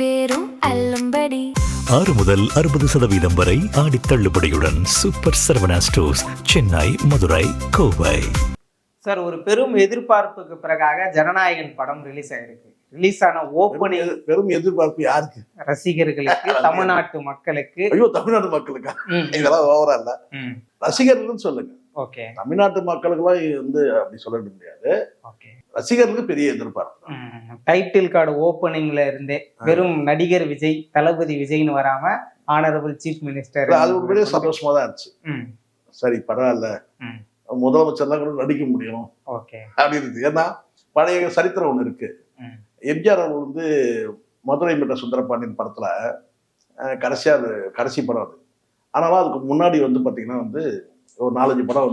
பேரும் அல்லும்படி 6 முதல் 60% வரை ஆடி தள்ளுபடியுடன் super Saravana stores, Chennai, Madurai, Kovai. Sir, ஒரு பெரும் எதிர்பார்ப்புக்கு பிறகாக ஜனநாயகன் படம் ரிலீஸ் ஆயிருக்கு. ரிலீஸ் ஆன ஓப்பனிங் பெரும் எதிர்பார்ப்பு யாருக்கு? ரசிகர்களுக்கு, தமிழ்நாட்டு மக்களுக்கு. ஐயோ, தமிழ்நாட்டு மக்களுக்கா? இதெல்லாம் ஓவரா இல்ல, ரசிகர்கள்னு சொல்லுங்க. ஓகே, தமிழ்நாட்டு மக்களுக்கெல்லாம் அப்படி சொல்ல முடியாது. ஓகே, ரசிகர்களுக்கு பெரிய எதிர்பார்ப்பு. டைட்டில் கார்டு ஓப்பனிங்ல இருந்தே வெறும் நடிகர் விஜய், தளபதி விஜய்னு வராம ஆனரபிள் சீஃப் மினிஸ்டர், அது உண்மையிலேயே சந்தோஷமா தான் இருந்துச்சு. சரி, பரவாயில்ல, முதலமைச்சர்லாம் கூட நடிக்க முடியும் அப்படி இருக்கு. ஏன்னா பழைய சரித்திரம் ஒண்ணு இருக்கு. எம்ஜிஆர் அவர்கள் மதுரை மீட்ட சுந்தரபாண்டியன் படத்துல கடைசி படம் அது. ஆனாலும் அதுக்கு முன்னாடி பாத்தீங்கன்னா ஒரு 4-5 படம்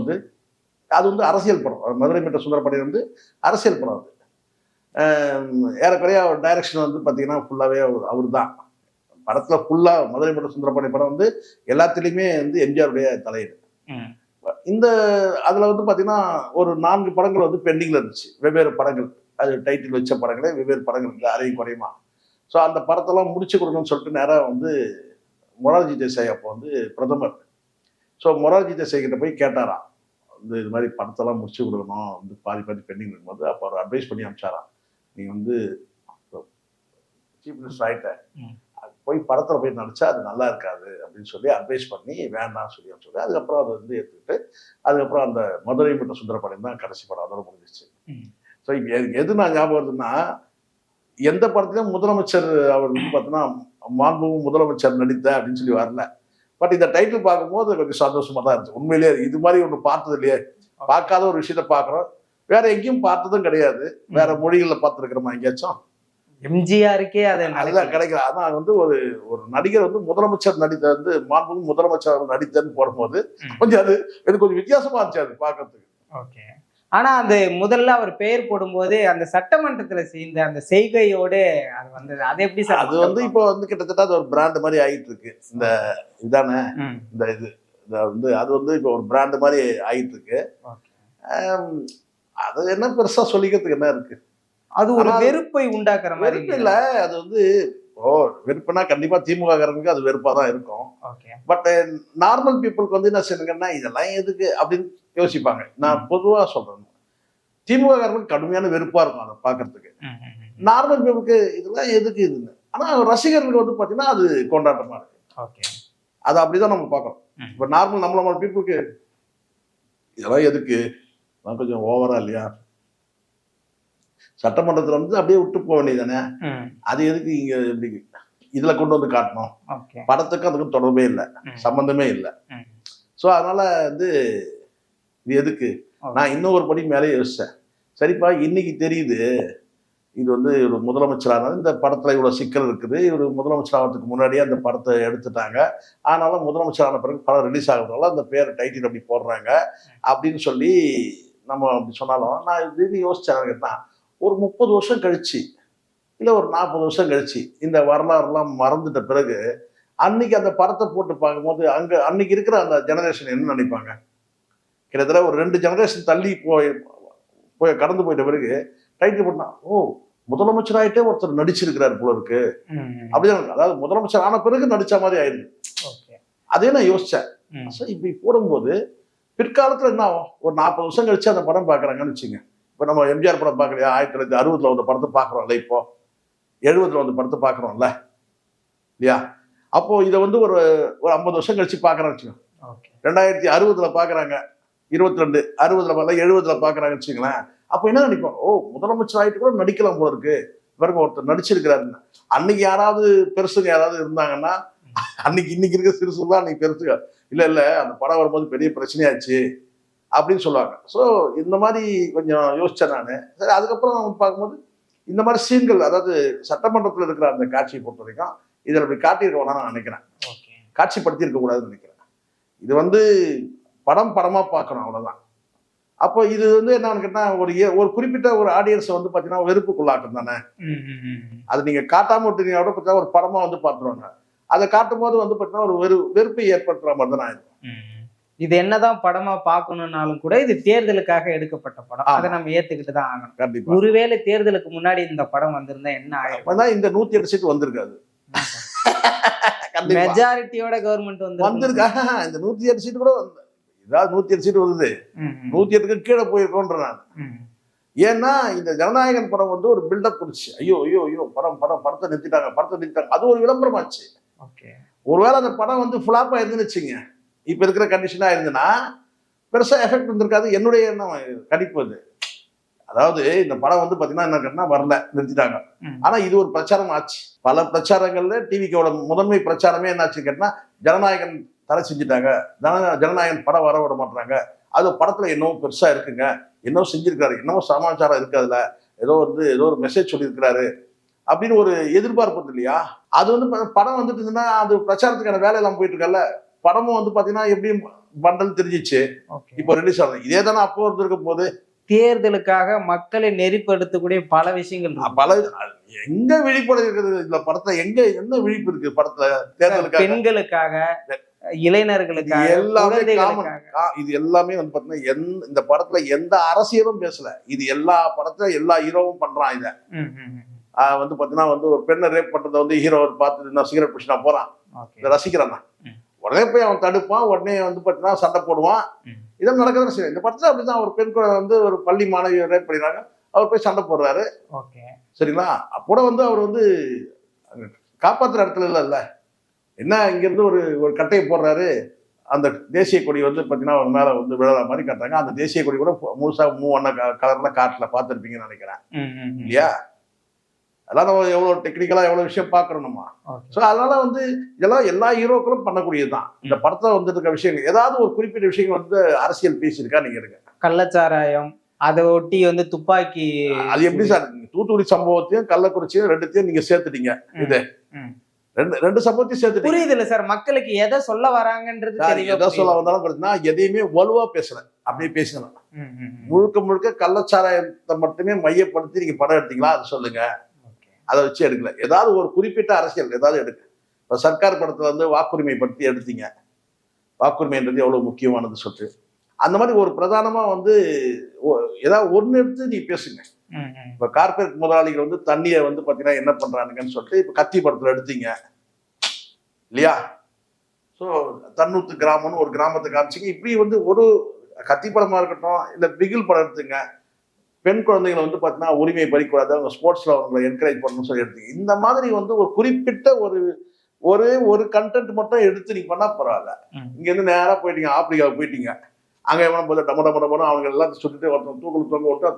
அது அரசியல் படம். மதுரை மீட்ட சுந்தரபாண்டியன் அரசியல் படம். அது ஏறக்குறைய டைரக்ஷன் பாத்தீங்கன்னா ஃபுல்லாவே அவர் தான். படத்துல ஃபுல்லா மதுரை மீட்ட சுந்தரபாண்டியன் படம் எல்லாத்துலயுமே எம்ஜிஆருடைய தலையீடு. அதுல பாத்தீங்கன்னா ஒரு 4 படங்கள் பெண்டிங்ல இருந்துச்சு. வெவ்வேறு படங்கள், அது டைட்டில் வச்ச படங்களே வெவ்வேறு படங்கள் இல்லை, அரையும் குறையுமா. ஸோ அந்த படத்தெல்லாம் முடிச்சு கொடுக்கணும்னு சொல்லிட்டு நேராக மொரார்ஜி தேசாய் அப்போ பிரதமர். ஸோ மொரார்ஜி தேசாய் கிட்ட போய் கேட்டாராம், இது மாதிரி படத்தெல்லாம் முடிச்சு கொடுக்கணும், பாதி பெண்டிங் இருக்கும்போது அப்போ அவர் அட்வைஸ் பண்ணி அனுப்பிச்சாராம், நீ சீஃப் மினிஸ்டர் ஆகிட்ட, போய் படத்தில் போய் நடிச்சா அது நல்லா இருக்காது அப்படின்னு சொல்லி அட்வைஸ் பண்ணி வேண்டாம்னு சொல்லி அதுக்கப்புறம் அதை எடுத்துக்கிட்டு அதுக்கப்புறம் அந்த மதுரை மீட்ட சுந்தரபாண்டியன் தான் கடைசி படம், அதோட முடிஞ்சிச்சு. ஸோ எது நான் ஞாபகம் வருதுன்னா, எந்த படத்துலையும் முதலமைச்சர் அவர் பார்த்தீங்கன்னா மாண்புமிகு முதலமைச்சர் நடித்த அப்படின்னு சொல்லி வரல. பட் இந்த டைட்டில் பார்க்கும்போது கொஞ்சம் சந்தோஷமா தான் இருந்துச்சு. உண்மையிலேயே இது மாதிரி ஒன்று பார்த்தது இல்லையே, பார்க்காத ஒரு விஷயத்த பார்க்குறோம். வேற எங்கேயும் பார்த்ததும் கிடையாது. வேற மொழிகளில் பார்த்துருக்கிறோமா எங்கேயாச்சும்? எம்ஜிஆருக்கே அதை நல்லா கிடைக்கல. அதான் ஒரு நடிகர் முதலமைச்சர் நடித்த மாண்புமிகு முதலமைச்சர் நடித்தன்னு போடும்போது கொஞ்சம் அது எனக்கு கொஞ்சம் வித்தியாசமா இருந்துச்சு அது பார்க்கறதுக்கு. ஓகே, ஆனா அந்த முதல்ல அவர் பெயர் போடும்போது அந்த சட்டமன்றத்துல சேர்ந்த அந்த செய்கையோடு அது வந்தது, அது எப்படி சார்? அது இப்போ கிட்டத்தட்ட அது ஒரு பிராண்ட் மாதிரி ஆகிட்டு இருக்கு. இந்த இதானே இந்த அது இப்போ ஒரு பிராண்ட் மாதிரி ஆகிட்டு இருக்கு. அது என்ன பெருசா சொல்லிக்கிறதுக்கு என்ன இருக்கு? அது ஒரு வெறுப்பை உண்டாக்குற மாதிரி இல்ல. அது வெறுப்புனா கண்டிப்பா திமுக காரனுக்கு அது வெறுப்பா தான் இருக்கும். பட் நார்மல் பீப்புளுக்கு என்ன செய்யுங்கன்னா, இதெல்லாம் எதுக்கு அப்படின்னு யோசிப்பாங்க. நான் பொதுவா சொல்றேன், திமுக காரனுக்கு கடுமையான வெறுப்பா இருக்கும் அதை பாக்குறதுக்கு. நார்மல் பீப்புளுக்கு இதெல்லாம் எதுக்கு இதுன்னு. ஆனா ரசிகர்களுக்கு பாத்தீங்கன்னா அது கொண்டாட்டமா இருக்கு. அது அப்படிதான் நம்ம பார்க்கணும். இப்ப நம்மள பீப்புளுக்கு இதெல்லாம் எதுக்கு, கொஞ்சம் ஓவரா இல்லையா? சட்டமன்றத்துல அப்படியே விட்டு போக வேண்டியதானே, அது எதுக்கு இங்க எப்படி இதுல கொண்டு காட்டணும்? படத்துக்கு அதுக்கும் தொடர்பே இல்லை, சம்பந்தமே இல்லை. ஸோ அதனால இது எதுக்கு? நான் இன்னும் ஒரு படி மேலே யோசிச்சேன். சரிப்பா, இன்னைக்கு தெரியுது இது ஒரு முதலமைச்சரான இந்த படத்துல இவ்வளவு சிக்கல் இருக்குது. இவர் முதலமைச்சர் ஆகிறதுக்கு முன்னாடியே அந்த படத்தை எடுத்துட்டாங்க. ஆனாலும் முதலமைச்சரான பிறகு படம் ரிலீஸ் ஆகுறதால அந்த பேர் டைட்டில் அப்படி போடுறாங்க அப்படின்னு சொல்லி நம்ம அப்படி சொன்னாலும், நான் இது யோசிச்சேன். ஒரு 30 வருஷம் கழிச்சு இல்லை ஒரு 40 வருஷம் கழிச்சு இந்த வரலாறுலாம் மறந்துட்ட பிறகு அன்னைக்கு அந்த படத்தை போட்டு பார்க்கும்போது அன்னைக்கு இருக்கிற அந்த ஜெனரேஷன் என்ன நினைப்பாங்க? கிட்டத்தட்ட ஒரு 2 ஜெனரேஷன் தள்ளி போய் கடந்து போயிட்ட பிறகு டைட்டில் போட்டா, ஓ முதலமைச்சர் ஆகிட்டே ஒருத்தர் நடிச்சிருக்கிறாரு போல இருக்கு அப்படிதான். அதாவது முதலமைச்சர் ஆன பிறகு நடிச்ச மாதிரி ஆயிடுது. அதே நான் யோசிச்சேன். இப்படி போடும்போது பிற்காலத்துல என்ன ஆகும்? ஒரு 40 வருஷம் கழிச்சு அந்த படம் பார்க்குறாங்கன்னு வச்சுங்க. இப்போ நம்ம எம்ஜிஆர் படம் பார்க்கலையா? 1960 வந்த படத்தை பார்க்குறோம்ல, இப்போ 70 வந்த படத்தை பார்க்குறோம்ல இல்லையா? அப்போ இதை ஒரு 50 வருஷம் கழிச்சு பார்க்குறான்னு வச்சுக்கோங்க. 2060 பார்க்குறாங்க, 22 60 பார்க்கல, 70 பார்க்குறாங்கன்னு வச்சுங்களேன். அப்போ என்ன நினைப்போம்? ஓ முதலமைச்சர் ஆகிட்டு கூட நடிக்கலாம் போல இருக்கு, பிறகு ஒருத்தர் நடிச்சிருக்கிறாருன்னு. அன்னைக்கு யாராவது பெருசுங்க யாராவது இருந்தாங்கன்னா, இன்னைக்கு இருக்க சிறுசு தான் அன்னைக்கு பெருசுங்க இல்லை அந்த படம் வரும்போது பெரிய பிரச்சனையாச்சு அப்படின்னு சொல்லுவாங்க. ஸோ இந்த மாதிரி கொஞ்சம் யோசிச்சேன் நான். சரி, அதுக்கப்புறம் பார்க்கும்போது இந்த மாதிரி சீன்கள், அதாவது சட்டமன்றத்தில் இருக்கிற அந்த காட்சியை பொறுத்த வரைக்கும் இதில் அப்படி காட்டியிருக்கோம்னா நான் நினைக்கிறேன். காட்சிப்படுத்தி இருக்கக்கூடாதுன்னு நினைக்கிறேன். இது படமா பார்க்கணும், அவ்வளோதான். அப்போ இது என்னன்னு கேட்டால் ஒரு குறிப்பிட்ட ஒரு ஆடியன்ஸை பார்த்தீங்கன்னா வெறுப்புக்குள்ளாக்கும் தானே. அது நீங்கள் காட்டாமல் விட்டுறீங்க கூட பார்த்தா ஒரு படமாக பார்த்துருவாங்க. அதை காட்டும் போது பார்த்தீங்கன்னா ஒரு வெறுப்பை ஏற்படுத்துகிற மாதிரி தான் ஆயிடும். இது என்னதான் படமா பார்க்கணும்னாலும் கூட இது தேர்தலுக்காக எடுக்கப்பட்ட படம். ஆமா. அதை நம்ம ஏத்துக்கிட்டு தான் ஆகணும். கண்டிப்பா. ஒருவேளை தேர்தலுக்கு முன்னாடி இந்த படம் வந்திருந்தா என்ன ஆயிருக்கும்? அப்பதான் இந்த 108 சீட் வந்திருக்காது. கண்டிப்பா. மெஜாரிட்டியோட கவர்மெண்ட் வந்திருக்கா? இந்த 108 சீட் கூட ஏதாவது 108 சீட் வருது, 108க்கு கீழே போயிருக்கோன்ற நான். ஏன்னா இந்த ஜனநாயகன் படம் வந்து ஒரு பில்டப் கொடுச்சு. ஐயோ ஐயோ ஐயோ படத்தை நிறுத்திட்டாங்க. அது ஒரு விளம்பரமாச்சு. ஒருவேளை அந்த படம் வந்து ஃபிளாப்பா இருந்துன்னு வச்சுங்க, இப்ப இருக்கிற கண்டிஷனா இருந்துன்னா பெருசா எஃபெக்ட் வந்திருக்காது. என்னுடைய எண்ணம் கணிப்பு அது. அதாவது இந்த படம் வந்து பாத்தீங்கன்னா என்ன கேட்டா வரல, நிறுத்திட்டாங்க. ஆனா இது ஒரு பிரச்சாரம் ஆச்சு. பல பிரச்சாரங்கள்ல டிவிக்கோட முதன்மை பிரச்சாரமே என்னாச்சு கேட்டா, ஜனநாயகன் தடை செஞ்சுட்டாங்க, ஜனநாயகன் படம் வர விட மாட்டாங்க, அது படத்துல என்னவோ பெருசா இருக்குங்க, என்னவோ செஞ்சிருக்காரு, என்னவோ சமாச்சாரம் இருக்கு, அதுல ஏதோ ஒரு மெசேஜ் சொல்லியிருக்கிறாரு அப்படின்னு ஒரு எதிர்பார்ப்பு இல்லையா? அது வந்து படம் வந்துட்டு இருந்துன்னா அது பிரச்சாரத்துக்கான வேலையெல்லாம் போயிட்டு இருக்கல. படமும் வந்து பாத்தீங்கன்னா எப்படியும் பண்டல் தெரிஞ்சிச்சு, இப்போ ரிலீஸ் ஆகுது. இதே தானே அப்போ இருந்திருக்க போது. தேர்தலுக்காக மக்களை நெறிப்படுத்தக்கூடிய பல விஷயங்கள், பல எங்க விழிப்புணர்வு இருக்குது இந்த படத்துல? என்ன விழிப்பு இருக்கு படத்துல? தேர்தலுக்காக, பெண்களுக்காக, இளைஞர்களுக்காக, எல்லாமே இது எல்லாமே வந்து பாத்தீங்கன்னா இந்த படத்துல எந்த அரசியலும் பேசல. இது எல்லா படத்துல எல்லா ஹீரோவும் பண்றான். இத வந்து பாத்தீங்கன்னா வந்து ஒரு பெண்ணை ரேப் பண்றதை வந்து ஹீரோ பார்த்துட்டு சிகரெட் பிடிச்சு நான் போறான், ரசிக்கிறான், உடனே போய் அவன் தடுப்பான், உடனே வந்து பாத்தீங்கன்னா சண்டை போடுவான். இதெல்லாம் நடக்குதுன்னு சரி. இந்த படத்துல அப்படிதான் ஒரு பெண் வந்து ஒரு பள்ளி மாணவியை ரேப் பண்ணிடுறாங்க, அவர் போய் சண்டை போடுறாரு. சரிங்களா? அப்போ வந்து அவர் வந்து காப்பாத்துற இடத்துல இல்ல என்ன, இங்க இருந்து ஒரு கட்டையை போடுறாரு, அந்த தேசிய கொடி வந்து பாத்தீங்கன்னா அவர் மேல வந்து விழற மாதிரி காட்டுறாங்க. அந்த தேசிய கொடி கூட முழுசா மூவண்ண கலர்ல காட்டுல பார்த்துருப்பீங்கன்னு நினைக்கிறேன் இல்லையா? அதெல்லாம் நம்ம எவ்வளவு டெக்னிக்கலா எவ்வளவு விஷயம் பாக்குறோம் நம்ம. சோ அதனால வந்து இதெல்லாம் எல்லா ஹீரோக்களும் பண்ணக்கூடியதுதான். இந்த படத்துல வந்துட்டு இருக்க விஷயங்கள் ஏதாவது ஒரு குறிப்பிட்ட விஷயங்கள் வந்து அரசியல் பேசியிருக்கா நீங்க எடுங்க. கள்ளச்சாராயம், அதை ஒட்டி வந்து துப்பாக்கி, அது எப்படி சார் தூத்துக்குடி சம்பவத்தையும் கள்ளக்குறிச்சியும் ரெண்டுத்தையும் நீங்க சேர்த்துட்டீங்க? இது ரெண்டு சம்பவத்தையும் சேர்த்து புரியுது இல்ல சார்? மக்களுக்கு எதை சொல்ல வராங்கன்றது எதை சொல்ல வந்தாலும் பார்த்தீங்கன்னா எதையுமே வலுவா பேசல, அப்படியே பேசலாம். முழுக்க கள்ளச்சாராயத்தை மட்டுமே மையப்படுத்தி நீங்க படம் எடுத்தீங்களா அது சொல்லுங்க. அதை வச்சு எடுக்கல. ஏதாவது ஒரு குறிப்பிட்ட அரசியல் ஏதாவது எடுக்க. இப்போ சர்க்கார் படத்துல வந்து வாக்குரிமை பற்றி எடுத்தீங்க, வாக்குரிமைன்றது எவ்வளவு முக்கியமானது சொல்லிட்டு அந்த மாதிரி ஒரு பிரதானமா வந்து ஏதாவது ஒன்று எடுத்து நீ பேசுங்க. இப்ப கார்பரேட் முதலாளிகள் வந்து தண்ணியை வந்து பாத்தீங்கன்னா என்ன பண்றானுங்கன்னு சொல்லிட்டு இப்ப கத்தி படத்துல எடுத்தீங்க இல்லையா? ஸோ தன்னூத்து கிராமம்னு ஒரு கிராமத்தை காமிச்சிங்க. இப்படி வந்து ஒரு கத்தி படமா இருக்கட்டும், இல்ல பிகில் படம் எடுத்துங்க, பெண் குழந்தைகளை வந்து பாத்தீங்கன்னா உரிமை பறிக்கூடாது, அவங்க ஸ்போர்ட்ஸ்ல அவங்களை என்கரேஜ் பண்ணணும்னு சொல்லி எடுத்தீங்க. இந்த மாதிரி வந்து ஒரு குறிப்பிட்ட ஒரு கண்டென்ட் மட்டும் எடுத்து நீங்க பண்ணா பரவாயில்ல. இங்க இருந்து நேரா போயிட்டீங்க, ஆப்பிரிக்காவுக்கு போயிட்டீங்க, அங்க எவன போல டம அவங்க எல்லாம் சுட்டுட்டு ஒருத்தன்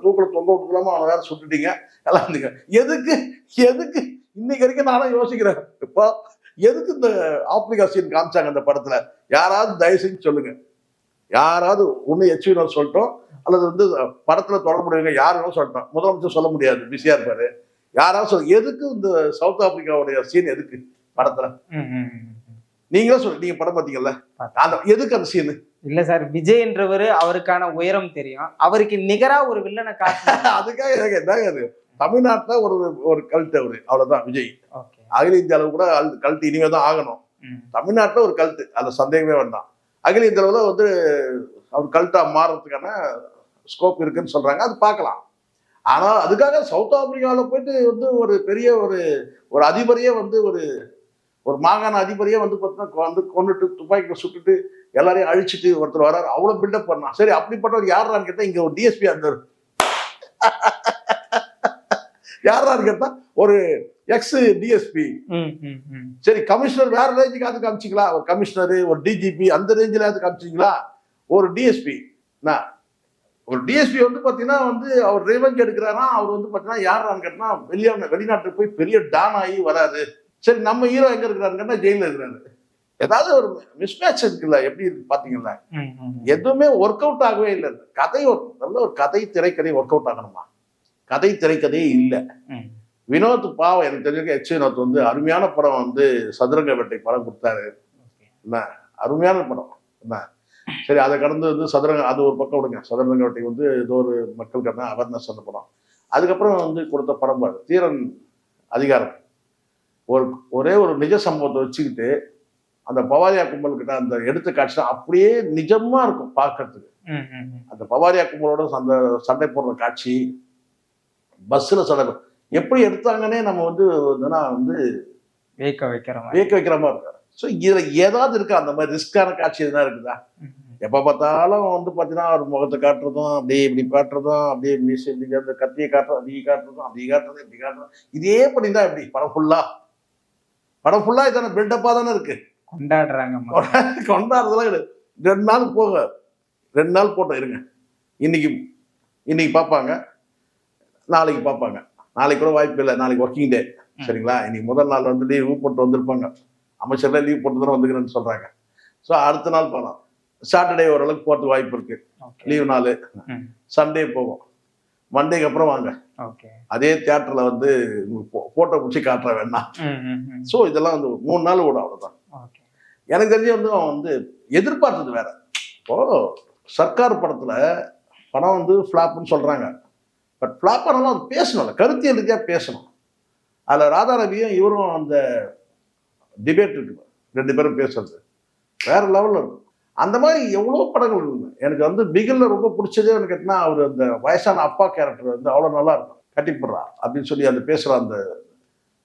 தூக்குல தொங்க விட்டுலாம அவனை வேற சுட்டுட்டீங்க எல்லாம் இருந்தீங்க. எதுக்கு இன்னைக்கு வரைக்கும் நானும் யோசிக்கிறேன், இப்போ எதுக்கு இந்த ஆப்பிரிக்கா சீன் காமிச்சாங்க அந்த படத்துல? யாராவது தயவு செஞ்சு சொல்லுங்க. யாராவது ஒண்ணு எச்வினர் சொல்லட்டும், அல்லது வந்து படத்துல தொடர்புடையவங்க யாரும் சொல்லட்டும். முதலமைச்சர் சொல்ல முடியாது, பிஸியா இருப்பாரு. யாராவது சொல்லுங்க, எதுக்கு இந்த சவுத் ஆப்பிரிக்காவுடைய சீன் எதுக்கு படத்துல? நீங்களே சொல்லுங்க, நீங்க படம் பார்த்தீங்கல்ல, எதுக்கு அந்த சீனு? இல்ல சார், விஜய்ன்றவரு அவருக்கான உயரம் தெரியும், அவருக்கு நிகரா ஒரு வில்லனை காட்டு. அதுக்காக எனக்கு என்னங்க, தமிழ்நாட்டுல ஒரு கல்ட்டு அவரு, அவ்வளவுதான் விஜய். அகில இந்திய அளவு கூட கல்ட்டு இனிமே தான் ஆகணும். தமிழ்நாட்டுல ஒரு கல்ட்டு, அதுல சந்தேகமே வேண்டாம். அகில இந்திய அளவுல வந்து அவர் கல்ட்டா மாறுறதுக்கான ஸ்கோப் இருக்குன்னு சொல்றாங்க, அது பார்க்கலாம். ஆனா அதுக்காக சவுத் ஆப்பிரிக்காவில் போயிட்டு வந்து ஒரு பெரிய ஒரு அதிபரையே வந்து ஒரு மாகாண அதிபரையே வந்து பார்த்தீங்கன்னா வந்து கொண்டுட்டு துப்பாக்கியை சுட்டுட்டு எல்லாரையும் அழிச்சிட்டு ஒருத்தர் வர்றாரு, அவ்வளவு பில்டப் பண்ணலாம். சரி, அப்படிப்பட்டவர் யாரான்னு கேட்டா இங்க ஒரு டிஎஸ்பி இருந்தார். யாரான்னு கேட்டா ஒரு எக்ஸ் டிஎஸ்பி. சரி, கமிஷனர் வேற ரேஞ்சுக்கு அது காமிச்சிங்களா? ஒரு கமிஷனர், ஒரு டிஜிபி அந்த ரேஞ்சில் அது காமிச்சிங்களா? ஒரு டிஎஸ்பி, ஒரு டிஎஸ்பி வந்து பாத்தீங்கன்னா வந்து அவர் ரிவெஞ்ச் எடுக்கிறாரா, அவர் வந்து பாத்தீங்கன்னா யாரான்னு கேட்டா வெளிநாட்டுக்கு போய் பெரிய டான் ஆகி வராரு. சரி, நம்ம ஹீரோ எங்க இருக்கிறாருன்னா ஜெயில இருக்கிறாரு. ஏதாவது ஒரு மிஸ்மேட்ச் இருக்குல்ல, எப்படி இருக்கு பாத்தீங்களா? எதுவுமே ஒர்க் அவுட் ஆகவே இல்லை. கதை நல்ல ஒரு கதை திரைக்கதை ஒர்க் அவுட் ஆகணுமா? கதை திரைக்கதையே இல்லை. வினோத் பாவம் எனக்கு தெரிஞ்சிருக்க, எச் வினோத் வந்து அருமையான படம் வந்து சதுரங்க வேட்டை படம் கொடுத்தாரு, என்ன அருமையான படம் என்ன. சரி, அதை கடந்து வந்து சதுரங்க அது ஒரு பக்கம் விடுங்க. சதுரங்க வேட்டை வந்து ஏதோ ஒரு மக்களுக்கான அவேர்னஸ் அந்த படம். அதுக்கப்புறம் வந்து கொடுத்த படம் பாரு தீரன் அதிகாரம். ஒரே ஒரு நிஜ சம்பவத்தை வச்சுக்கிட்டு அந்த பவாரியா கும்பல் கிட்ட அந்த எடுத்த காட்சி அப்படியே நிஜமா இருக்கும் பார்க்கறதுக்கு. அந்த பவாரியா கும்பலோட அந்த சண்டை போடுற காட்சி, பஸ்ஸில் சண்டை எப்படி எடுத்தாங்கன்னே நம்ம வந்து வியக்க வைக்கிற மாதிரி இருக்காரு. ஸோ இதில் ஏதாவது இருக்கா அந்த மாதிரி ரிஸ்கான காட்சி எதுனா இருக்குதா? எப்போ பார்த்தாலும் வந்து பார்த்தீங்கன்னா அவர் முகத்தை காட்டுறதும் அப்படியே இப்படி காட்டுறதும் அப்படியே மீசை இப்படி அந்த கத்தியை காட்டுறதும் அப்படி காட்டுறதும் அப்படி காட்டுறதும் இப்படி காட்டுறதும் இதே பண்ணிதான் எப்படி படம் ஃபுல்லாக இதான பில்டப்பாக தானே இருக்கு. கொண்டாடுறதுலாம் கிடையாது. 2 நாள் 2 நாள் போட்டோம் இருங்க. இன்னைக்கு பார்ப்பாங்க, நாளைக்கு பார்ப்பாங்க, நாளைக்கு கூட வாய்ப்பு இல்லை, நாளைக்கு ஒர்க்கிங் டே சரிங்களா. இன்னைக்கு முதல் நாள் வந்து லீவ் போட்டு வந்திருப்பாங்க, அமைச்சர்லாம் லீவ் போட்டு தானே வந்துக்கிறேன்னு சொல்றாங்க. ஸோ அடுத்த நாள் போகலாம், சாட்டர்டே ஓரளவுக்கு போகிறது வாய்ப்பு இருக்கு, லீவ் நாள். சண்டே போவோம், மண்டேக்கு அப்புறம் வாங்க அதே தியேட்டர்ல வந்து போட்டோ பிடிச்சி காட்டுற வேணாம். ஸோ இதெல்லாம் வந்து 3 நாள் ஓடும், அவ்வளோதான். எனக்கு தெரிஞ்சு வந்து அவன் வந்து எதிர்பார்த்தது வேற. இப்போ சர்க்கார் படத்துல படம் வந்து ஃப்ளாப்னு சொல்றாங்க, பட் ஃப்ளாப் ஆனாலும் அது பேசணும்ல, கருத்தியல் ரீதியாக பேசணும். அதில் ராதா ரவியும் இவரும் அந்த டிபேட் இருக்கு, 2 பேரும் பேசுறது வேற லெவலில் இருக்கும். அந்த மாதிரி எவ்வளோ படங்கள் இருக்கு. எனக்கு வந்து பிகில்ல ரொம்ப பிடிச்சதே எனக்கு கேட்டினா அவர் அந்த வயசான அப்பா கேரக்டர் வந்து அவ்வளோ நல்லா இருக்கும். கட்டிப்படுறா அப்படின்னு சொல்லி அந்த பேசுகிற அந்த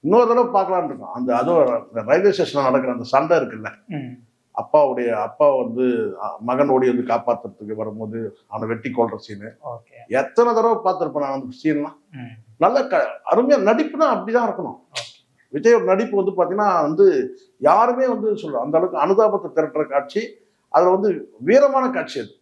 இன்னொரு தடவை பார்க்கலான்னு இருக்கும். அந்த அதுவும் ரயில்வே ஸ்டேஷனில் நடக்கிற அந்த சண்டை இருக்குல்ல, அப்பா வந்து மகன் ஓடி வந்து காப்பாற்றுறதுக்கு வரும்போது அவனை வெட்டி கொள்ற சீனு எத்தனை தடவை பார்த்துருப்பேன் நான். அந்த சீன்லாம் நல்ல அருமையாக நடிப்புனா அப்படிதான் இருக்கணும். விஜயோட நடிப்பு வந்து பார்த்தீங்கன்னா வந்து யாருமே வந்து சொல்கிறோம் அந்த அளவுக்கு அனுதாபத்தை திரட்டுற காட்சி, அதில் வந்து வீரமான காட்சி அது.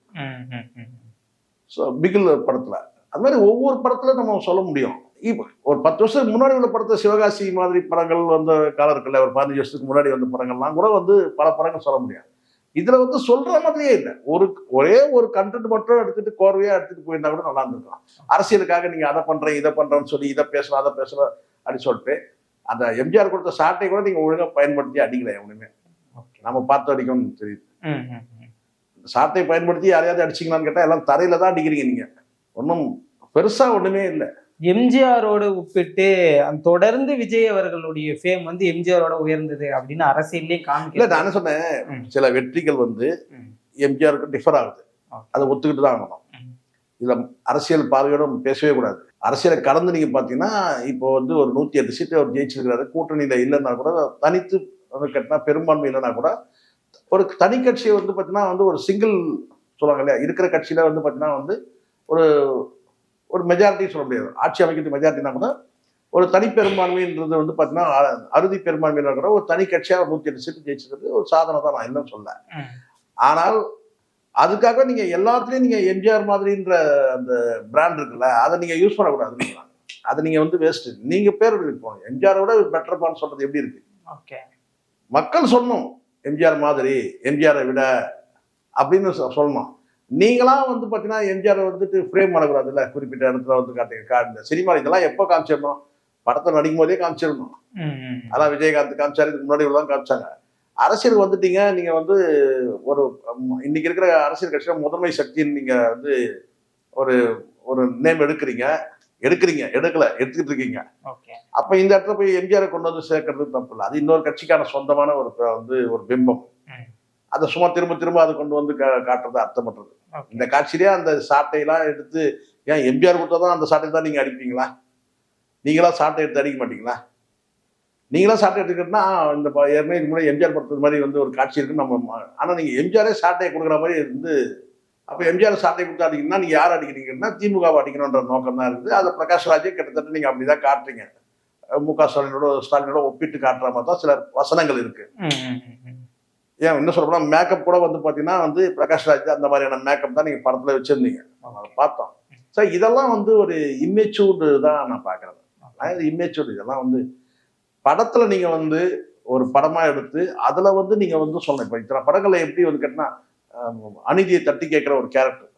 ஸோ பிகில் படத்தில் அது மாதிரி ஒவ்வொரு படத்தில் நம்ம சொல்ல முடியும். இப்போ ஒரு 10 வருஷத்துக்கு முன்னாடி உள்ள படத்தை, சிவகாசி மாதிரி படங்கள் வந்த காலம் இருக்குல்ல, ஒரு 15 வருஷத்துக்கு முன்னாடி வந்த படங்கள்லாம் கூட வந்து பல படங்கள் சொல்ல முடியாது. இதில் வந்து சொல்கிற மாதிரியே இல்லை. ஒரே ஒரு கண்டென்ட் மட்டும் எடுத்துகிட்டு கோர்வையாக எடுத்துகிட்டு போயிருந்தா கூட நல்லா இருந்திருக்கலாம். அரசியலுக்காக நீங்கள் அதை பண்ணுறேன் இதை பண்ணுறேன்னு சொல்லி இதை பேசுகிறோம் அதை பேசுகிறோம் அப்படின்னு சொல்லிட்டு அந்த எம்ஜிஆர் கொடுத்த சாட்டை கூட நீங்கள் ஒழுங்காக பயன்படுத்தி அடிக்கல எவனுமே. நம்ம பார்த்த வரைக்கும் தெரியுது. சாட்டை பயன்படுத்தி யாரையாவது அடிச்சிங்களான்னு கேட்டால் எல்லாம் தரையில தான் அடிக்கிறீங்க. நீங்கள் ஒன்றும் பெருசாக ஒன்றுமே இல்லை. எம்ஜிஆரோட ஒப்பிட்டு தொடர்ந்து விஜய் அவர்களுடைய ஃபேம் வந்து எம்ஜிஆரோட உயர்ந்தது அப்படின்னு அரசியல்லே காமிக்கல. நானே சொன்னேன், சில வெற்றிகள் வந்து எம்ஜிஆருக்கு டிஃபர் ஆகுது, அதை ஒத்துக்கிட்டு தான் ஆகணும். இதில் அரசியல் பார்வையோட பேசவே கூடாது. அரசியலை கடந்து நீங்கள் பார்த்தீங்கன்னா இப்போ வந்து ஒரு 108 சீட்டு அவர் ஜெயிச்சிருக்கிறாரு. கூட்டணியில் இல்லைன்னா கூட, தனித்து கட்டினா பெரும்பான்மை இல்லைன்னா கூட, ஒரு தனி கட்சியை வந்து பார்த்தீங்கன்னா வந்து ஒரு சிங்கிள் சொல்லுவாங்க இல்லையா, இருக்கிற கட்சியில் வந்து பார்த்தீங்கன்னா வந்து ஒரு மெஜாரிட்டி சொல்ல முடியாது, ஆட்சி அமைக்கிறது மெஜாரிட்டினா கூட ஒரு தனி பெரும்பான்மைன்றது வந்து பார்த்தீங்கன்னா அறுதி பெரும்பான்மையில கூட ஒரு தனி கட்சியாக 108 சீட்டு ஜெயிச்சிருக்கிறது ஒரு சாதனை தான், நான் இல்லைன்னு சொல்ல. ஆனால் அதுக்காக நீங்க எல்லாத்துலயும் நீங்க எம்ஜிஆர் மாதிரின்ற அந்த பிராண்ட் இருக்குல்ல, அதை நீங்க யூஸ் பண்ணக்கூடாது. அதை நீங்க வந்து வேஸ்ட். நீங்க பேர் போங்க, எம்ஜிஆரோட பெட்டர்பான்னு சொல்றது எப்படி இருக்கு? மக்கள் சொல்லணும் எம்ஜிஆர் மாதிரி, எம்ஜிஆரை விட அப்படின்னு சொல்லணும். நீங்களாம் வந்து பார்த்தீங்கன்னா எம்ஜிஆரை வந்துட்டு ஃப்ரேம் பண்ணக்கூடாது இல்லை, குறிப்பிட்ட இடத்துல வந்து காட்டுங்க. சினிமா இதெல்லாம் எப்போ காமிச்சிடணும்? படத்தை நடிக்கும் போதே காமிச்சிடணும். அதான் விஜயகாந்த் காமிச்சாரு, இதுக்கு முன்னாடி தான் காமிச்சாங்க. அரசியல் வந்துட்டீங்க, நீங்க வந்து ஒரு இன்னைக்கு இருக்கிற அரசியல் கட்சியில முதன்மை சக்தின்னு நீங்க வந்து ஒரு நேம் எடுக்கல, எடுத்துக்கிட்டு இருக்கீங்க. அப்ப இந்த இடத்துல போய் எம்ஜிஆரை கொண்டு வந்து சேர்க்கறது தப்பு இல்லை. அது இன்னொரு கட்சிக்கான சொந்தமான ஒரு பிம்பம். அதை சும்மா திரும்ப அதை கொண்டு வந்து காட்டுறது அர்த்தமற்றது. இந்த காட்சியிலேயே அந்த சாட்டையெல்லாம் எடுத்து, ஏன் எம்ஜிஆர் கொடுத்தாதான் அந்த சாட்டை தான் நீங்க அடிப்பீங்களா? நீங்களா சாட்டை எடுத்து அடிக்க மாட்டீங்களா? நீங்களாம் சாட்டை எடுத்துக்கிட்டா இந்த ஏற்கனவே இது முன்னாடி எம்ஜிஆர் படத்து மாதிரி வந்து ஒரு காட்சி இருக்குன்னு நம்ம. ஆனால் நீங்கள் எம்ஜிஆரே சாட்டையை கொடுக்குற மாதிரி இருந்து, அப்போ எம்ஜிஆர் சாட்டை கொடுத்து அடிக்கணும்னா நீங்கள் யார் அடிக்கிறீங்கன்னா திமுகவை அடிக்கணுன்ற நோக்கம் தான் இருக்குது. அதை பிரகாஷ் ராஜே கிட்டத்தட்ட நீங்கள் அப்படி தான் காட்டுறீங்க. முக ஸ்டாலினோட ஒப்பிட்டு காட்டுற மாதிரி தான் சில வசனங்கள் இருக்கு. ஏன் இன்னும் சொல்ல போனால் மேக்கப் கூட வந்து பார்த்தீங்கன்னா வந்து பிரகாஷ் ராஜ் அந்த மாதிரியான மேக்கப் தான் நீங்கள் படத்தில் வச்சுருந்தீங்க, பார்த்தோம். ஸோ இதெல்லாம் வந்து ஒரு இம்மெச்சூர்டு தான் நான் பார்க்குறேன். இம்மெச்சூர்டு இதெல்லாம் வந்து படத்துல நீங்க வந்து ஒரு படமா எடுத்து அதுல வந்து நீங்க வந்து சொல்லணும். இப்ப இத்தனை படங்களை எப்படி வந்து கேட்டா அநீதியை தட்டி கேட்கிற ஒரு கேரக்டர்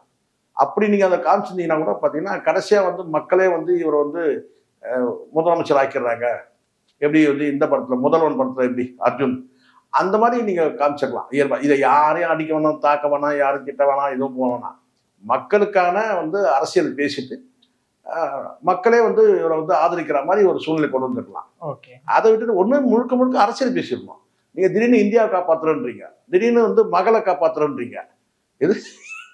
அப்படி நீங்க அதை காமிச்சிருந்தீங்கன்னா கூட பாத்தீங்கன்னா கடைசியா வந்து மக்களே வந்து இவரை வந்து முதலமைச்சர் ஆக்கிடுறாங்க. எப்படி வந்து இந்த படத்துல முதல்வன் படத்துல எப்படி அர்ஜுன் அந்த மாதிரி நீங்க காமிச்சிடலாம் இயல்பா. இதை யாரையும் அடிக்க வேணாம், தாக்க வேணாம், யாரும் கிட்ட வேணாம், எதுவும் போக வேணாம். மக்களுக்கான வந்து அரசியல் பேசிட்டு மக்களே வந்து இவரை வந்து ஆதரிக்கிற மாதிரி ஒரு சூழ்நிலை கொண்டு வந்துருக்கலாம். அதை விட்டுட்டு ஒண்ணு முழுக்க அரசியல் பேசிடணும். நீங்க திடீர்னு இந்தியாவை காப்பாத்துறேன்றீங்க, திடீர்னு வந்து மகளை காப்பாத்துறேன்றீங்க. இது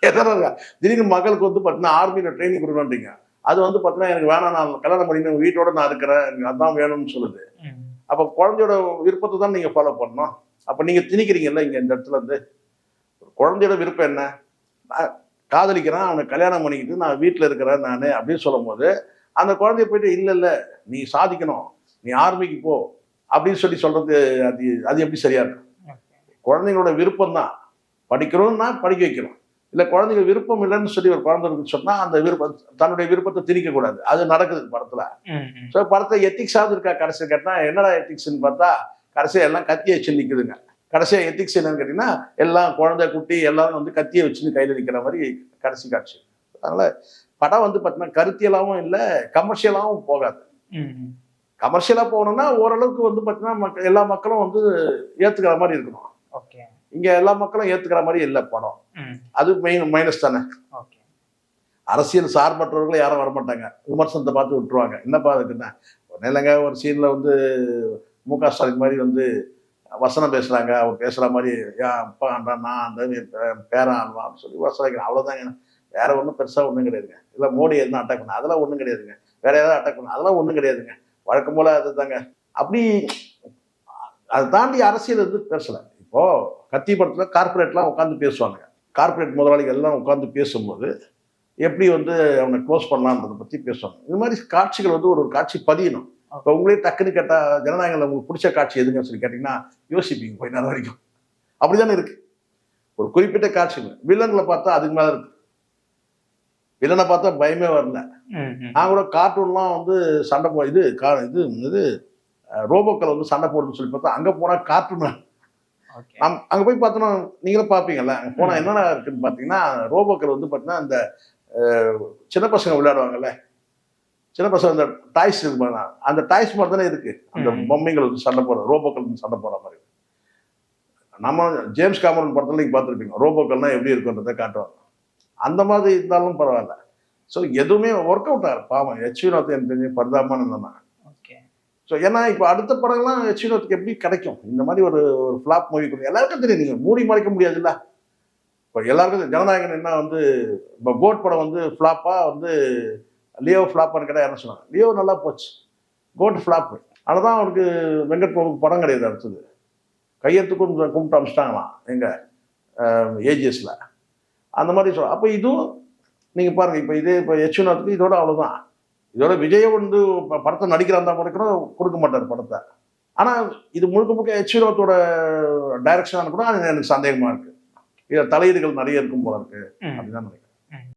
எதனால திடீர்னு மகளுக்கு வந்து பார்த்தீங்கன்னா ஆர்மியில ட்ரைனிங் கொடுக்கணுன்றீங்க. அது வந்து பார்த்தீங்கன்னா எனக்கு வேணாம், நான் கல்யாணம் பண்ணி வீட்டோட நான் இருக்கிறேன், எனக்கு அதான் வேணும்னு சொல்லுது. அப்ப குழந்தையோட விருப்பத்தை தான் நீங்க ஃபாலோ பண்ணணும். அப்ப நீங்க திணிக்கிறீங்கல்ல இங்க இந்த இடத்துல இருந்து. குழந்தையோட விருப்பம் என்ன? காதலிக்கிறான், அவனை கல்யாணம் பண்ணிக்கிட்டு நான் வீட்டில் இருக்கிறேன் நான் அப்படின்னு சொல்லும் போது அந்த குழந்தைய போயிட்டு இல்லை நீ சாதிக்கணும், நீ ஆர்மிக்கு போ அப்படின்னு சொல்றது அது அது எப்படி சரியா இருக்கும்? குழந்தைங்களோட விருப்பம் தான். படிக்கணும்னா படிக்க வைக்கணும். இல்லை குழந்தைங்க விருப்பம் இல்லைன்னு சொல்லி ஒரு குழந்தை இருக்குன்னு சொன்னா அந்த விருப்பம் தன்னுடைய விருப்பத்தை திணிக்க கூடாது. அது நடக்குது படத்துல. ஸோ படத்தை எத்திக்ஸாவது இருக்கா கடைசி கேட்டா என்னடா எத்திக்ஸ்ன்னு பார்த்தா கடைசியா எல்லாம் கத்தியை வச்சு நிற்குதுங்க. கடைசியா எத்திக்ஸ் என்னன்னு கேட்டீங்கன்னா எல்லாம் குழந்தை குட்டி எல்லாரும் வந்து கத்தியை வச்சுன்னு கையில் நிற்கிற மாதிரி கடைசி காட்சி. அதனால படம் வந்து பார்த்தீங்கன்னா கருத்தியலாகவும் இல்லை, கமர்ஷியலாகவும் போகாது. கமர்ஷியலா போகணும்னா ஓரளவுக்கு வந்து பார்த்தீங்கன்னா எல்லா மக்களும் வந்து ஏத்துக்கிற மாதிரி இருக்கணும். இங்க எல்லா மக்களும் ஏத்துக்கிற மாதிரி இல்லை படம். அது மைனஸ் தானே. அரசியல் சார்பற்றவர்கள் யாரும் வரமாட்டாங்க, விமர்சனத்தை பார்த்து விட்டுருவாங்க. என்னப்பா இருக்குன்னா ஒன்றும் இல்லைங்க, ஒரு சீன்ல வந்து மு.க. ஸ்டாலின் மாதிரி வந்து வசனம் பேசுறாங்க, அவர் பேசுற மாதிரி என் அப்பா நான் அந்த பேரன் ஆன்வான்னு சொல்லி வசனம் வைக்கிறேன், அவ்வளவுதாங்க. வேற ஒன்றும் பெருசா ஒன்றும் கிடையாதுங்க. இல்லை மோடி எதுவும் அட்டாக் பண்ண அதெல்லாம் ஒன்றும் கிடையாதுங்க. வேற ஏதாவது அட்டாக் பண்ண அதெல்லாம் ஒன்றும் கிடையாதுங்க. வழக்கம் போல அதுதாங்க. அப்படி அதை தாண்டி அரசியல் வந்து பேசல. இப்போ கத்தி படத்துல கார்பரேட்லாம் உட்காந்து பேசுவாங்க. கார்பரேட் முதலாளிகள் எல்லாம் உட்காந்து பேசும்போது எப்படி வந்து அவனை க்ளோஸ் பண்ணலான்றதை பத்தி பேசுவாங்க. இது மாதிரி காட்சிகள் வந்து ஒரு காட்சி பதியணும். இப்போ உங்களே டக்குன்னு கேட்டா ஜனநாயகத்தில் உங்களுக்கு பிடிச்ச காட்சி எதுங்கன்னு சொல்லி கேட்டீங்கன்னா யோசிப்பீங்க கொஞ்ச நேரம் வரைக்கும். அப்படிதானே இருக்கு. ஒரு குறிப்பிட்ட காட்சிகள் வில்லன்களை பார்த்தா அதுக்கு மேல இருக்கு. வில்லனை பார்த்தா பயமே வரல. நான் கூட கார்ட்டூன்லாம் வந்து சண்டை இது ரோபோக்கள் வந்து சண்டை போடுன்னு சொல்லி பார்த்தா அங்க போனா கார்ட்டூன் அங்க போய் பார்த்தோன்னா நீங்களும் பார்ப்பீங்கல்ல. அங்க போனா என்னென்ன இருக்குன்னு பார்த்தீங்கன்னா ரோபோக்கள் வந்து பார்த்தீங்கன்னா இந்த சின்ன பசங்க விளையாடுவாங்கல்ல, சின்ன பசங்க அந்த டாய்ஸ் இருக்கு, அந்த டாய்ஸ் மாதிரி தானே இருக்கு. அந்த பொம்மைகள் வந்து சண்டை போடுற ரோபோக்கள் வந்து சண்டை போடுற மாதிரி. நம்ம ஜேம்ஸ் கேமரன் படத்துல நீங்க பார்த்துருப்பீங்க, ரோபோக்கள்னா எப்படி இருக்குன்றதை காட்டுவாங்க. அந்த மாதிரி இருந்தாலும் பரவாயில்ல. ஸோ எதுவுமே ஒர்க் அவுட் ஆகும். பாவம் எச்வினோத்து எனக்கு தெரிஞ்சு பரிதாபமான இருந்தாங்க. ஸோ ஏன்னா இப்போ அடுத்த படம்லாம் எச்வினோத்துக்கு எப்படி கிடைக்கும்? இந்த மாதிரி ஒரு ஃப்ளாப் மூவி கொடுங்க. எல்லாருக்கும் தெரியும், நீங்க மூடி மறைக்க முடியாதுல்ல. இப்போ எல்லாருக்கும் ஜனநாயகன் என்ன வந்து இப்போ கோட் படம் வந்து ஃப்ளாப்பா வந்து லியோ ஃப்ளாப்பான்னு கேட்டால் யாரும் சொன்னாங்க. லியோ நல்லா போச்சு, கோட் ஃப்ளாப்பு. ஆனால் தான் அவனுக்கு வெங்கட் பிரபுக்கு படம் கிடையாது. அடுத்தது கையெழுத்துக்கும் கும்பிட்டு அமிச்சிட்டாங்களாம் எங்க ஏஜிஎஸ்ல அந்த மாதிரி சொல்ல. அப்போ இதுவும் நீங்க பாருங்க, இப்போ இதே இப்போ எச்வினோத்துக்கு இதோட அவ்வளோதான். இதோட விஜயை வந்து படத்தை நடிக்கிறாந்தா கூட கொடுக்க மாட்டார் படத்தை. ஆனால் இது முழுக்க முழுக்க எச்வினோத்தோட டைரக்ஷனாக கூட அது எனக்கு சந்தேகமா இருக்கு. இதில் தலையீடுகள் நிறைய இருக்கும் போல இருக்கு அப்படிதான் நினைக்கிறேன்.